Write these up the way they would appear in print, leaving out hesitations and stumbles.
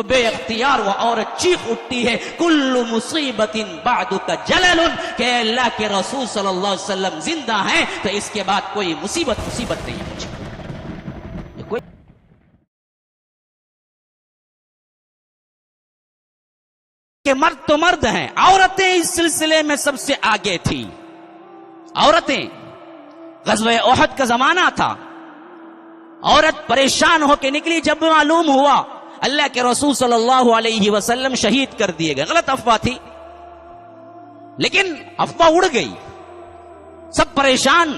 بے اختیار وہ عورت چیخ اٹھتی ہے کل مصیبت بعدک جلل کہ اللہ کے رسول صلی اللہ علیہ وسلم زندہ ہیں تو اس کے بعد کوئی مصیبت نہیں ہے مجھے. کہ مرد تو مرد ہیں، عورتیں اس سلسلے میں سب سے آگے تھی. عورتیں غزوہ احد کا زمانہ تھا، عورت پریشان ہو کے نکلی جب معلوم ہوا اللہ کے رسول صلی اللہ علیہ وسلم شہید کر دیے گئے. غلط افواہ تھی لیکن افواہ اڑ گئی، سب پریشان،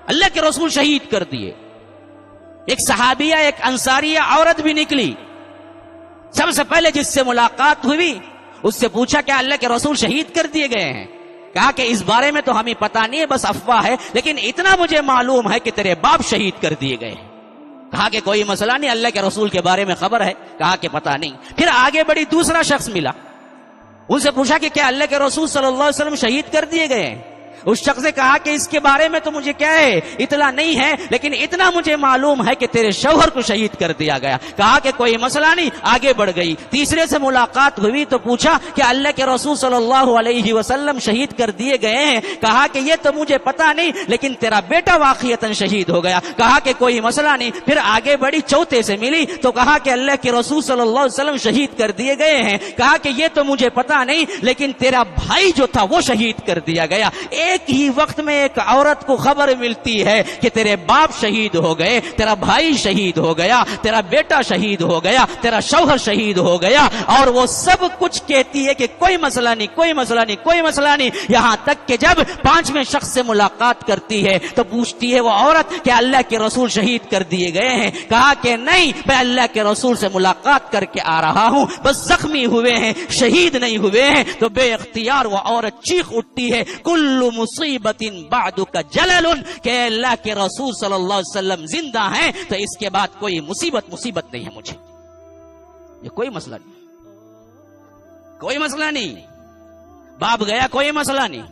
اللہ کے رسول شہید کر دیے. ایک صحابیہ ایک انصاریہ عورت بھی نکلی، سب سے پہلے جس سے ملاقات ہوئی اس سے پوچھا کہ اللہ کے رسول شہید کر دیے گئے ہیں؟ کہا کہ اس بارے میں تو ہمیں پتہ نہیں ہے، بس افواہ ہے، لیکن اتنا مجھے معلوم ہے کہ تیرے باپ شہید کر دیے گئے. کہا کہ کوئی مسئلہ نہیں، اللہ کے رسول کے بارے میں خبر ہے؟ کہا کہ پتہ نہیں. پھر آگے بڑی، دوسرا شخص ملا، ان سے پوچھا کہ کیا اللہ کے رسول صلی اللہ علیہ وسلم شہید کر دیے گئے ہیں؟ اس شخص نے کہا کہ اس کے بارے میں تو مجھے کیا ہے اطلاع نہیں ہے، لیکن اتنا مجھے معلوم ہے کہ تیرے شوہر کو شہید کر دیا گیا. کہا کہ کوئی مسئلہ نہیں، آگے بڑھ گئی. تیسرے سے ملاقات ہوئی تو پوچھا کہ اللہ کے رسول صلی اللہ علیہ وسلم شہید کر دیے گئے ہیں؟ کہا کہ یہ تو مجھے پتا نہیں، لیکن تیرا بیٹا واقعتاً شہید ہو گیا. کہا کہ کوئی مسئلہ نہیں. پھر آگے بڑی، چوتھے سے ملی تو کہا کہ اللہ کے رسول صلی اللہ علیہ وسلم شہید کر دیے گئے ہیں. کہا کہ یہ تو مجھے پتا نہیں، لیکن تیرا بھائی جو تھا وہ شہید کر دیا گیا. ایک ہی وقت میں ایک عورت کو خبر ملتی ہے کہ تیرے باپ شہید ہو گئے، تیرا بھائی شہید ہو گیا، تیرا بیٹا شہید ہو گیا، تیرا شوہر شہید ہو گیا، اور وہ سب کچھ کہتی ہے کہ کوئی مسئلہ نہیں، کوئی مسئلہ نہیں، کوئی مسئلہ نہیں. یہاں تک کہ جب پانچویں شخص سے ملاقات کرتی ہے تو پوچھتی ہے وہ عورت کہ اللہ کے رسول شہید کر دیے گئے ہیں؟ کہا کہ نہیں، میں اللہ کے رسول سے ملاقات کر کے آ رہا ہوں، بس زخمی ہوئے ہیں، شہید نہیں ہوئے ہیں. تو بے اختیار وہ عورت چیخ اٹھتی ہے کل مصیبت بعدک جلل کہ اللہ کے رسول صلی اللہ علیہ وسلم زندہ ہیں تو اس کے بعد کوئی مصیبت نہیں ہے مجھے. یہ کوئی مسئلہ نہیں، کوئی مسئلہ نہیں. باپ گیا کوئی مسئلہ نہیں،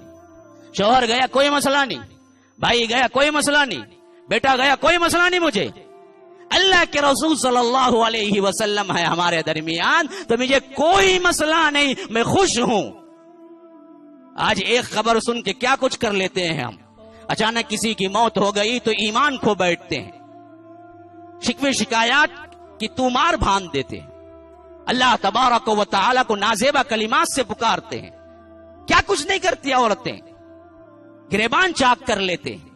شوہر گیا کوئی مسئلہ نہیں، بھائی گیا کوئی مسئلہ نہیں، بیٹا گیا کوئی مسئلہ نہیں. مجھے اللہ کے رسول صلی اللہ علیہ وسلم ہے ہمارے درمیان تو مجھے کوئی مسئلہ نہیں، میں خوش ہوں. آج ایک خبر سن کے کیا کچھ کر لیتے ہیں ہم. اچانک کسی کی موت ہو گئی تو ایمان کھو بیٹھتے ہیں، شکوے شکایات کی تومار باندھ دیتے ہیں، اللہ تبارک و تعالی کو نازیبہ کلمات سے پکارتے ہیں. کیا کچھ نہیں کرتی عورتیں، گریبان چاک کر لیتے ہیں.